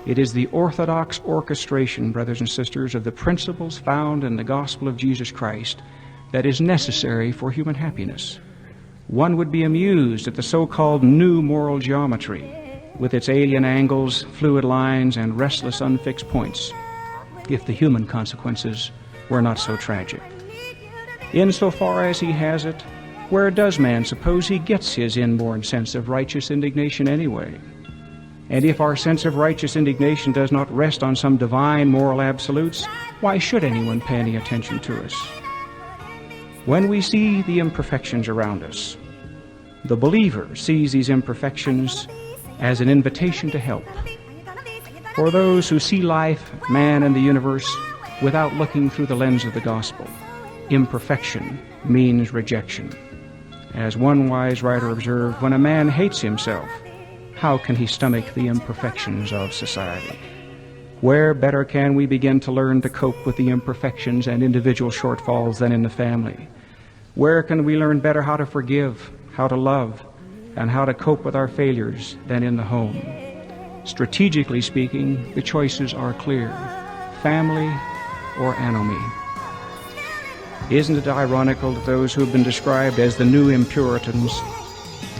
It is the Orthodox Orchestration, brothers and sisters, of the principles found in the gospel of Jesus Christ that is necessary for human happiness. One would be amused at the so-called new moral geometry, with its alien angles, fluid lines, and restless unfixed points, if the human consequences were not so tragic. Insofar as he has it, where does man suppose he gets his inborn sense of righteous indignation anyway? And if our sense of righteous indignation does not rest on some divine moral absolutes, why should anyone pay any attention to us? When we see the imperfections around us, the believer sees these imperfections as an invitation to help. For those who see life, man, and the universe without looking through the lens of the gospel, imperfection means rejection. As one wise writer observed, when a man hates himself, how can he stomach the imperfections of society? Where better can we begin to learn to cope with the imperfections and individual shortfalls than in the family? Where can we learn better how to forgive, how to love, and how to cope with our failures than in the home? Strategically speaking, the choices are clear: family or anomie. Isn't it ironical that those who have been described as the new Impuritans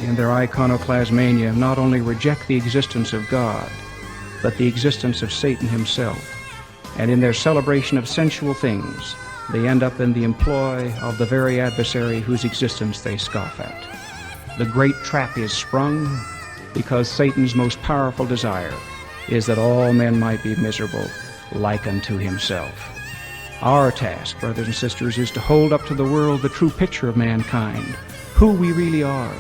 in their iconoclasmania not only reject the existence of God, but the existence of Satan himself, and in their celebration of sensual things, they end up in the employ of the very adversary whose existence they scoff at. The great trap is sprung because Satan's most powerful desire is that all men might be miserable like unto himself. Our task, brothers and sisters, is to hold up to the world the true picture of mankind, who we really are,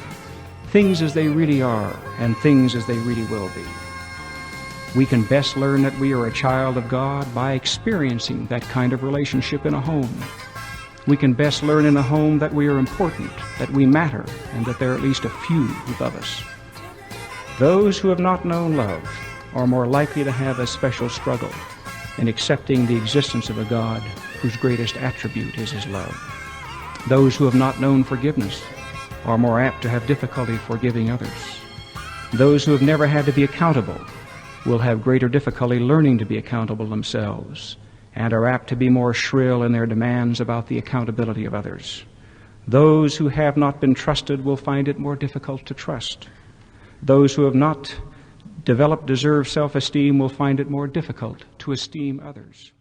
things as they really are, and things as they really will be. We can best learn that we are a child of God by experiencing that kind of relationship in a home. We can best learn in a home that we are important, that we matter, and that there are at least a few above us. Those who have not known love are more likely to have a special struggle in accepting the existence of a God whose greatest attribute is his love. Those who have not known forgiveness are more apt to have difficulty forgiving others. Those who have never had to be accountable will have greater difficulty learning to be accountable themselves, and are apt to be more shrill in their demands about the accountability of others. Those who have not been trusted will find it more difficult to trust. Those who have not developed deserved self-esteem will find it more difficult to esteem others.